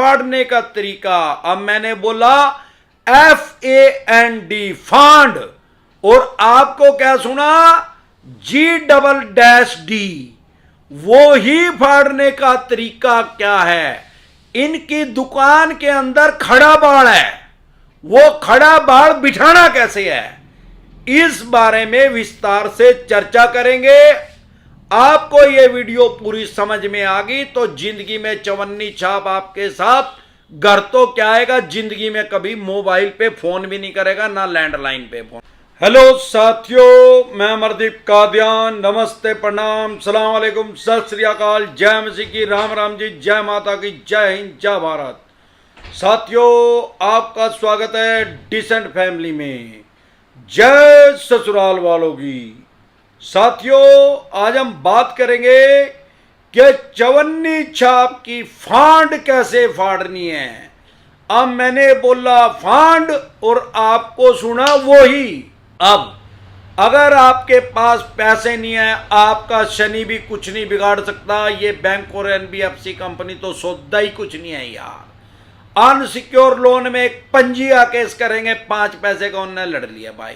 फाड़ने का तरीका। अब मैंने बोला FAND फांड, और आपको क्या सुना, G+D। वो ही फाड़ने का तरीका क्या है। इनकी दुकान के अंदर खड़ा बाड़ है, वो खड़ा बाड़ बिठाना कैसे है, इस बारे में विस्तार से चर्चा करेंगे। आपको यह वीडियो पूरी समझ में आ गई तो जिंदगी में चवन्नी छाप आपके साथ घर तो क्या आएगा, जिंदगी में कभी मोबाइल पे फोन भी नहीं करेगा, ना लैंडलाइन पे फोन। हेलो साथियों, मैं अमरदीप कादियान। नमस्ते, प्रणाम, सलाम अलैकुम, सत श्री अकाल, जय मसीह की, राम राम जी, जय माता की, जय हिंद, जय भारत। साथियों, आपका स्वागत है डिसेंट फैमिली में। जय ससुराल वालों की। साथियों, आज हम बात करेंगे कि चवन्नी छाप की फांड कैसे फाड़नी है। अब मैंने बोला फांड और आपको सुना वो ही। अब अगर आपके पास पैसे नहीं है, आपका शनि भी कुछ नहीं बिगाड़ सकता। ये बैंक और NBFC कंपनी तो सौदा ही कुछ नहीं है यार। अनसिक्योर लोन में एक पंजिया केस करेंगे, 5 पैसे का उन्होंने लड़ लिया भाई।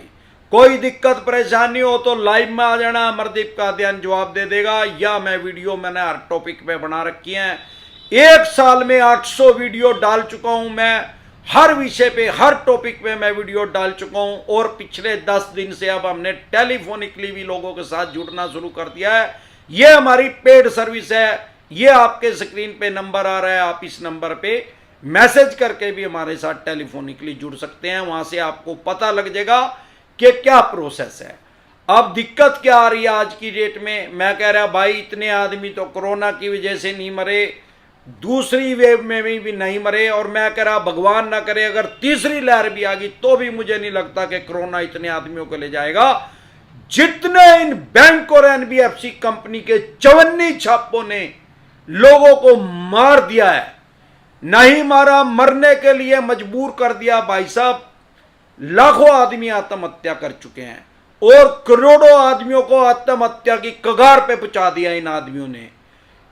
कोई दिक्कत परेशानी हो तो लाइव में आ जाना, अमरदीप कादियान जवाब दे देगा। या मैं वीडियो मैंने हर टॉपिक पे बना रखी है। 1 साल में 800 वीडियो डाल चुका हूं मैं, हर विषय पे, हर टॉपिक पे मैं वीडियो डाल चुका हूं। और पिछले 10 दिन से अब हमने टेलीफोनिकली भी लोगों के साथ जुड़ना शुरू कर दिया है। ये हमारी पेड सर्विस है। ये आपके स्क्रीन पे नंबर आ रहा है, आप इस नंबर पे मैसेज करके भी हमारे साथ टेलीफोनिकली जुड़ सकते हैं। वहां से आपको पता लग जाएगा कि क्या प्रोसेस है। अब दिक्कत क्या आ रही है आज की डेट में, मैं कह रहा भाई इतने आदमी तो कोरोना की वजह से नहीं मरे, दूसरी वेव में भी नहीं मरे, और मैं कह रहा भगवान ना करे अगर तीसरी लहर भी आ गई तो भी मुझे नहीं लगता कि कोरोना इतने आदमियों को ले जाएगा। जितने इन बैंक और NBFC कंपनी के चवन्नी छापों ने लोगों को मार दिया है, नहीं मारा, मरने के लिए मजबूर कर दिया भाई साहब। लाखों आदमी आत्महत्या कर चुके हैं और करोड़ों आदमियों को आत्महत्या की कगार पे पहुंचा दिया इन आदमियों ने।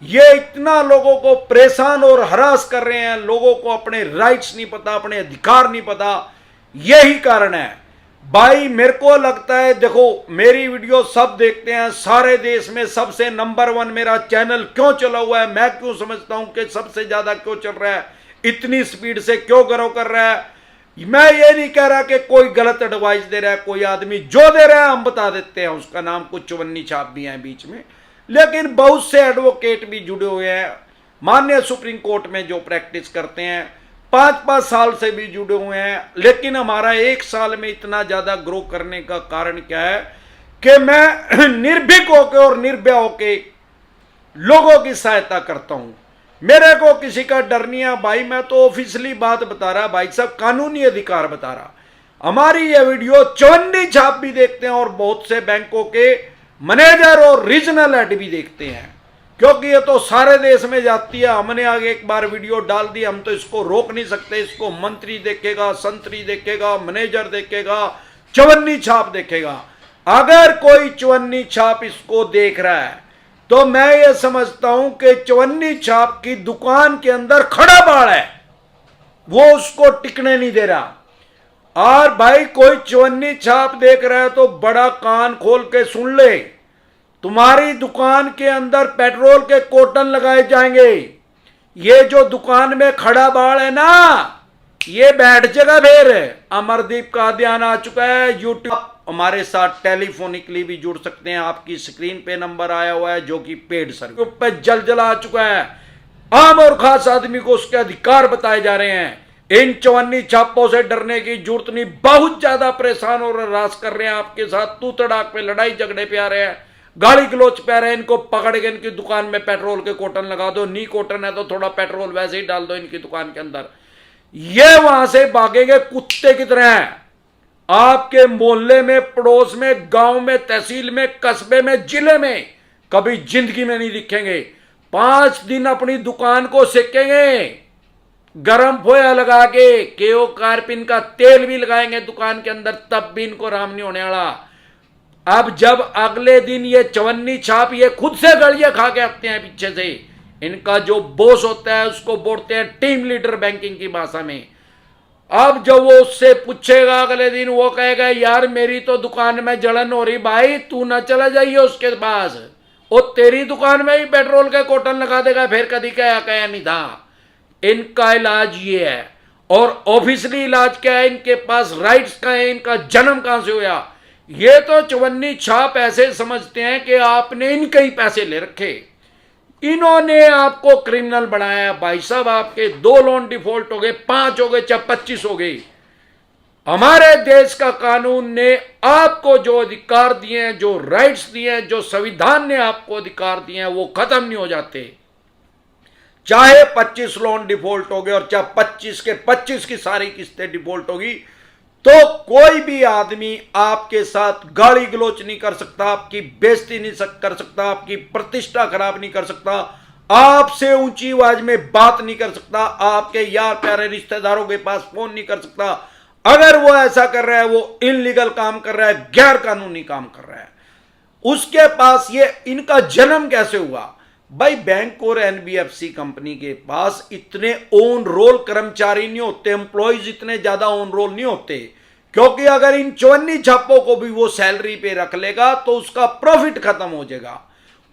ये इतना लोगों को परेशान और हरास कर रहे हैं, लोगों को अपने राइट्स नहीं पता, अपने अधिकार नहीं पता। यही कारण है भाई। मेरे को लगता है, देखो मेरी वीडियो सब देखते हैं, सारे देश में सबसे नंबर 1 मेरा चैनल क्यों चला हुआ है, मैं क्यों समझता हूं कि सबसे ज्यादा क्यों चल रहा है, इतनी स्पीड से क्यों ग्रो कर रहा है। मैं ये नहीं कह रहा कि कोई गलत एडवाइस दे रहा है, कोई आदमी जो दे रहा है हम बता देते हैं, उसका नाम कुछ चवन्नी छाप भी है बीच में। लेकिन बहुत से एडवोकेट भी जुड़े हुए हैं, माननीय सुप्रीम कोर्ट में जो प्रैक्टिस करते हैं, 5-5 साल से भी जुड़े हुए हैं। लेकिन हमारा 1 साल में इतना ज्यादा ग्रो करने का कारण क्या है कि मैं निर्भीक होकर और निर्भय होकर लोगों की सहायता करता हूं। मेरे को किसी का डर नहीं है भाई, मैं तो ऑफिशियली बात बता रहा भाई साहब, कानूनी अधिकार बता रहा। हमारी ये वीडियो चवन्नी छाप भी देखते हैं और बहुत से बैंकों के मैनेजर और रीजनल हेड भी देखते हैं, क्योंकि ये तो सारे देश में जाती है। हमने आगे एक बार वीडियो डाल दी, हम तो इसको रोक नहीं सकते। इसको मंत्री देखेगा, संतरी देखेगा, मैनेजर देखेगा, चवन्नी छाप देखेगा। अगर कोई चवन्नी छाप इसको देख रहा है तो मैं ये समझता हूं कि चवन्नी छाप की दुकान के अंदर खड़ा बाड़ है, वो उसको टिकने नहीं दे रहा। और भाई कोई चवन्नी छाप देख रहा है तो बड़ा कान खोल के सुन ले, तुम्हारी दुकान के अंदर पेट्रोल के कोटन लगाए जाएंगे। ये जो दुकान में खड़ा बाड़ है ना, ये बैठ जगह फिर अमरदीप कादियान आ चुका है यूट्यूब। हमारे साथ टेलीफोनिकली भी जुड़ सकते हैं, आपकी स्क्रीन पे नंबर आया हुआ है जो कि पेड सर्विस पे जलजला आ चुका है। आम और खास आदमी को उसके अधिकार बताए जा रहे हैं। इन चवन्नी छापों से डरने की जरूरत नहीं। बहुत ज्यादा परेशान और हरास कर रहे हैं आपके साथ, तू तड़ाक पे, लड़ाई झगड़े पे आ रहे हैं, गाली गलोच पे आ रहे हैं। इनको पकड़ के इनकी दुकान में पेट्रोल के कोटन लगा दो, नी कोटन है तो थोड़ा पेट्रोल वैसे ही डाल दो इनकी दुकान के अंदर। ये वहां से भागेंगे कुत्ते की तरह। आपके मोहल्ले में, पड़ोस में, गांव में, तहसील में, कस्बे में, जिले में कभी जिंदगी में नहीं दिखेंगे। 5 दिन अपनी दुकान को सेकेंगे, गरम फोया लगा के, केओ कार्पिन का तेल भी लगाएंगे दुकान के अंदर, तब भी इनको राम नहीं होने वाला। अब जब अगले दिन ये चवन्नी छाप ये खुद से गलियां खा के आते हैं पीछे से, इनका जो बॉस होता है उसको बोलते हैं टीम लीडर बैंकिंग की भाषा में। अब जब वो उससे पूछेगा अगले दिन, वो कहेगा यार मेरी तो दुकान में जलन हो रही भाई, तू ना चला जाइए उसके पास, और तेरी दुकान में ही पेट्रोल के कोटन लगा देगा, फिर कभी कया नहीं था। इनका इलाज ये है। और ऑफिशियली इलाज क्या है, इनके पास राइट्स का है, इनका जन्म कहां से हुआ। ये तो चवन्नी छाप ऐसे समझते हैं कि आपने इनके ही पैसे ले रखे, इन्होंने आपको क्रिमिनल बनाया। भाई साहब आपके 2 लोन डिफॉल्ट हो गए, 5 हो गए, चाहे 25 हो गए, हमारे देश का कानून ने आपको जो अधिकार दिए हैं, जो राइट्स दिए हैं, जो संविधान ने आपको अधिकार दिए हैं, वो खत्म नहीं हो जाते। चाहे 25 लोन डिफॉल्ट हो गए और चाहे 25 के 25 की सारी किस्तें डिफॉल्ट होगी, तो कोई भी आदमी आपके साथ गाली गलोच नहीं कर सकता, आपकी बेइज्जती नहीं कर सकता, आपकी प्रतिष्ठा खराब नहीं कर सकता, आपसे ऊंची आवाज में बात नहीं कर सकता, आपके यार प्यारे रिश्तेदारों के पास फोन नहीं कर सकता। अगर वो ऐसा कर रहा है, वो इनलीगल काम कर रहा है, गैर कानूनी काम कर रहा है। उसके पास ये इनका जन्म कैसे हुआ भाई? बैंक और एनबीएफसी कंपनी के पास इतने ऑन रोल कर्मचारी नहीं होते, एम्प्लॉयज इतने ज्यादा ऑन रोल नहीं होते, क्योंकि अगर इन चवन्नी छापों को भी वो सैलरी पे रख लेगा तो उसका प्रॉफिट खत्म हो जाएगा।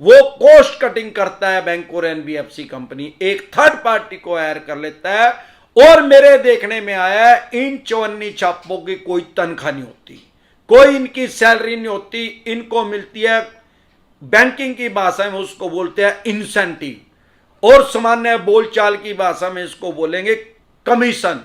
वो कॉस्ट कटिंग करता है बैंक और एनबीएफसी कंपनी, एक थर्ड पार्टी को हायर कर लेता है। और मेरे देखने में आया है इन चवन्नी छापों की कोई तनख्वाह नहीं होती, कोई इनकी सैलरी नहीं होती, इनको मिलती है बैंकिंग की भाषा में उसको बोलते हैं इंसेंटिव, और सामान्य बोलचाल की भाषा में इसको बोलेंगे कमीशन।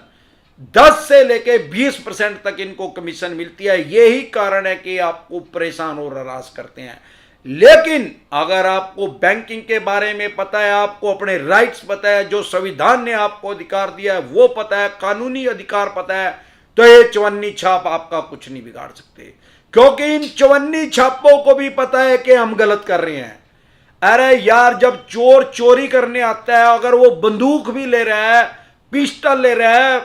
10 से लेके 20% तक इनको कमीशन मिलती है। यही कारण है कि आपको परेशान और हरास करते हैं। लेकिन अगर आपको बैंकिंग के बारे में पता है, आपको अपने राइट्स पता है, जो संविधान ने आपको अधिकार दिया है वो पता है, कानूनी अधिकार पता है, तो ये चवन्नी छाप आपका कुछ नहीं बिगाड़ सकते, क्योंकि इन चवन्नी छापों को भी पता है कि हम गलत कर रहे हैं। अरे यार, जब चोर चोरी करने आता है, अगर वो बंदूक भी ले रहा है, पिस्टल ले रहा है,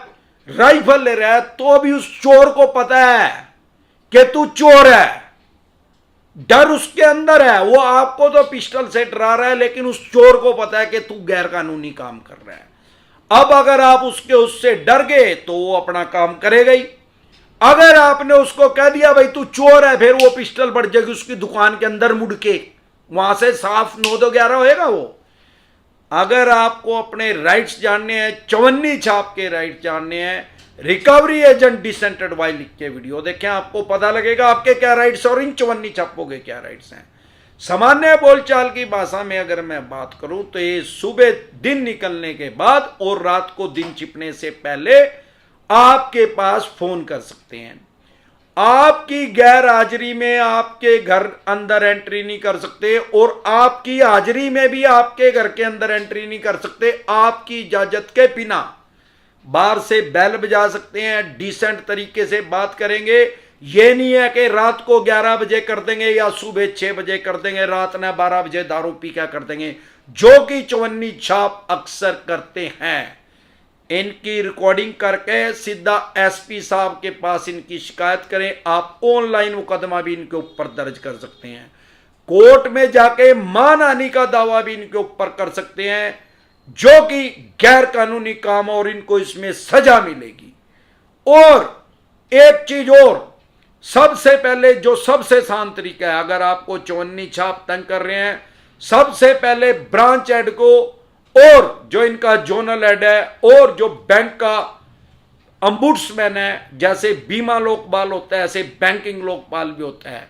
राइफल ले रहा है, तो भी उस चोर को पता है कि तू चोर है, डर उसके अंदर है। वो आपको तो पिस्टल से डरा रहा है, लेकिन उस चोर को पता है कि तू गैर कानूनी काम कर रहा है। अब अगर आप उससे डर गए तो वो अपना काम करेगा ही। अगर आपने उसको कह दिया भाई तू चोर है, फिर वो पिस्टल बढ़ जाएगी उसकी दुकान के अंदर मुड़ के, वहां से साफ 9-2-11 होएगा वो। अगर आपको अपने राइट्स जानने हैं, चवन्नी छाप के राइट्स जानने हैं, रिकवरी एजेंट डिसेंटेड वाई लिख के वीडियो देखें, आपको पता लगेगा आपके क्या राइट्स और इन चवन्नी छापों के क्या राइट्स हैं। सामान्य बोलचाल की भाषा में अगर मैं बात करूं तो ये सुबह दिन निकलने के बाद और रात को दिन छिपने से पहले आपके पास फोन कर सकते हैं। आपकी गैर हाजिरी में आपके घर अंदर एंट्री नहीं कर सकते, और आपकी हाजिरी में भी आपके घर के अंदर एंट्री नहीं कर सकते आपकी इजाजत के बिना। बाहर से बेल बजा सकते हैं, डिसेंट तरीके से बात करेंगे। ये नहीं है कि रात को 11 बजे कर देंगे या सुबह 6 बजे कर देंगे, रात ना 12 बजे दारू पी क्या कर देंगे, जो कि चवन्नी छाप अक्सर करते हैं। इनकी रिकॉर्डिंग करके सीधा एसपी साहब के पास इनकी शिकायत करें। आप ऑनलाइन मुकदमा भी इनके ऊपर दर्ज कर सकते हैं, कोर्ट में जाके मानहानि का दावा भी इनके ऊपर कर सकते हैं, जो कि गैर कानूनी काम, और इनको इसमें सजा मिलेगी। और एक चीज और, सबसे पहले जो सबसे आसान तरीका है, अगर आपको चवन्नी छाप तंग कर रहे हैं, सबसे पहले ब्रांच हेड को, और जो इनका जोनल हेड है, और जो बैंक का अंबुड्समैन है, जैसे बीमा लोकपाल होता है ऐसे बैंकिंग लोकपाल भी होता है,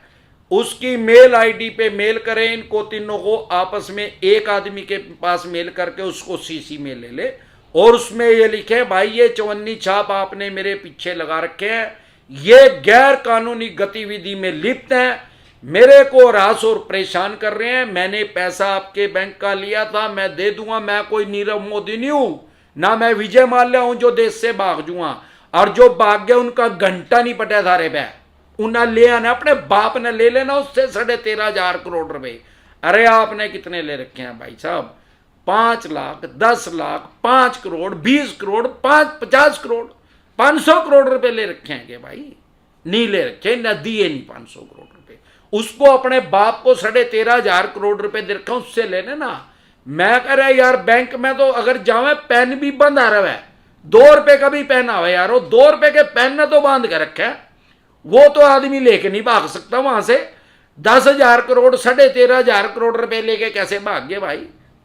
उसकी मेल आईडी पे मेल करें। इनको तीनों को आपस में एक आदमी के पास मेल करके उसको सीसी में ले ले, और उसमें ये लिखे भाई ये चवन्नी छाप आपने मेरे पीछे लगा रखे हैं, ये गैर कानूनी गतिविधि में लिप्त हैं, मेरे को हरास और परेशान कर रहे हैं, मैंने पैसा आपके बैंक का लिया था, मैं दे दूंगा, मैं कोई नीरव मोदी नहीं हूं, ना मैं विजय माल्या हूं जो देश से भाग जूंगा, और जो भाग गया उनका घंटा नहीं पटा था रे, उन्हें ले आना, अपने बाप ने ले लेना उससे 13,500 करोड़ रुपए। अरे आपने कितने ले रखे हैं भाई साहब? 5 लाख, 10 लाख, 5 करोड़, 20 करोड़, 50 करोड़, 500 करोड़ रुपए ले रखे हैं कि भाई? नहीं ले रखे, न दिए नहीं 500 करोड़ रुपए। उसको अपने बाप को 13,500 करोड़ रुपए दे रखा, उससे ले लेना। मैं कह रहा यार बैंक में तो अगर जावे पेन भी बंद आ रहा है, 2 रुपए का भी पेन आवे यार, वो 2 रुपए के पेन ने तो बांध के रखा है, वो तो आदमी लेके नहीं भाग सकता वहां से। 10,000 करोड़ 13,500 करोड़ रुपए लेके कैसे भाग गए भाई?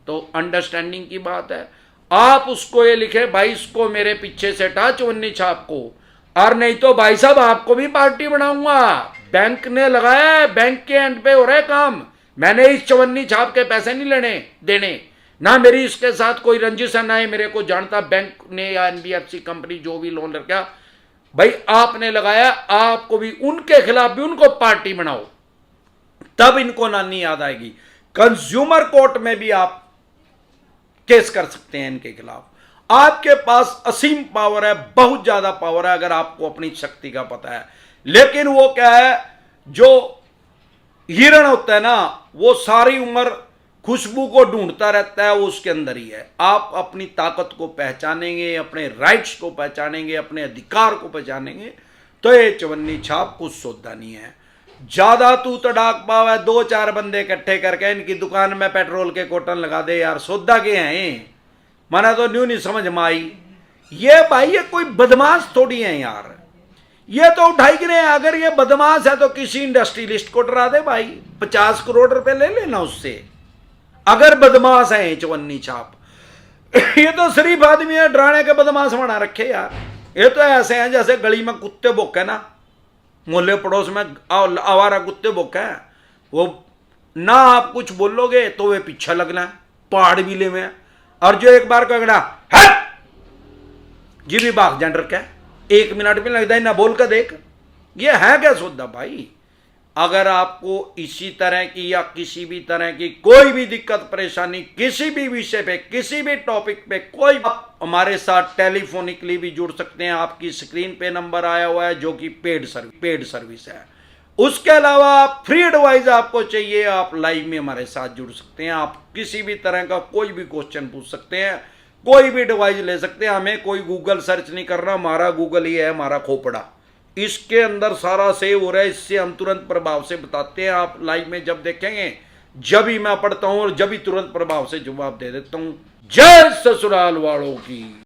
तो अंडरस्टैंडिंग की बात है। आप उसको ये लिखे भाई इसको मेरे पीछे से हटा चवन्नी छाप को, और नहीं तो भाई साहब आपको भी पार्टी बनाऊंगा। बैंक ने लगाया है, बैंक के एंड पे हो रहा है काम। मैंने इस चवन्नी छाप के पैसे नहीं लेने देने, ना मेरी इसके साथ कोई रंजिश है, ना ही मेरे को जानता बैंक ने या एनबीएफसी कंपनी जो भी लोन रखा। भाई आपने लगाया, आपको भी उनके खिलाफ भी उनको पार्टी बनाओ, तब इनको नानी याद आएगी। कंज्यूमर कोर्ट में भी आप केस कर सकते हैं इनके खिलाफ। आपके पास असीम पावर है, बहुत ज्यादा पावर है, अगर आपको अपनी शक्ति का पता है। लेकिन वो क्या है, जो हिरण होता है ना, वो सारी उम्र खुशबू को ढूंढता रहता है, वो उसके अंदर ही है। आप अपनी ताकत को पहचानेंगे, अपने राइट्स को पहचानेंगे, अपने अधिकार को पहचानेंगे, तो ये चवन्नी छाप कुछ सौदा नहीं है। ज्यादा तू तड़ाक पाव है, 2-4 बंदे इकट्ठे करके इनकी दुकान में पेट्रोल के कोटन लगा दे यार, सौदा के हैं? माना तो न्यू नहीं समझ में आई। ये भाई ये कोई बदमाश थोड़ी है यार, ये तो उठाई कि नहीं। अगर ये बदमाश है तो किसी इंडस्ट्रियलिस्ट को डरा दे भाई, 50 करोड़ रुपए ले लेना उससे, अगर बदमाश है चवन्नी छाप। ये तो शरीफ आदमी है, डराने के बदमाश बना रखे यार। ये तो ऐसे हैं जैसे गली में कुत्ते भौंके ना, मोहल्ले पड़ोस में आवारा कुत्ते भौंके हैं, वो ना आप कुछ बोलोगे तो वे पीछे लगना है, पहाड़ भी ले में। और जो एक बार कगड़ा है जी भी भाग जान रखा है, 1 मिनट भी लगता है ना, बोल कर देख। ये है क्या सौदा भाई? अगर आपको इसी तरह की या किसी भी तरह की कोई भी दिक्कत परेशानी, किसी भी विषय पे, किसी भी टॉपिक पे, कोई, आप हमारे साथ टेलीफोनिकली भी जुड़ सकते हैं। आपकी स्क्रीन पे नंबर आया हुआ है जो कि पेड सर्विस है। उसके अलावा आप फ्री एडवाइस आपको चाहिए, आप लाइव में हमारे साथ जुड़ सकते हैं। आप किसी भी तरह का कोई भी क्वेश्चन पूछ सकते हैं, कोई भी एडवाइस ले सकते हैं। हमें कोई गूगल सर्च नहीं करना, हमारा गूगल ही है हमारा खोपड़ा, इसके अंदर सारा सेव हो रहा है, इससे हम तुरंत प्रभाव से बताते हैं। आप लाइव में जब देखेंगे, जब ही मैं पढ़ता हूं और जब ही तुरंत प्रभाव से जवाब दे देता हूं। जय ससुराल वालों की।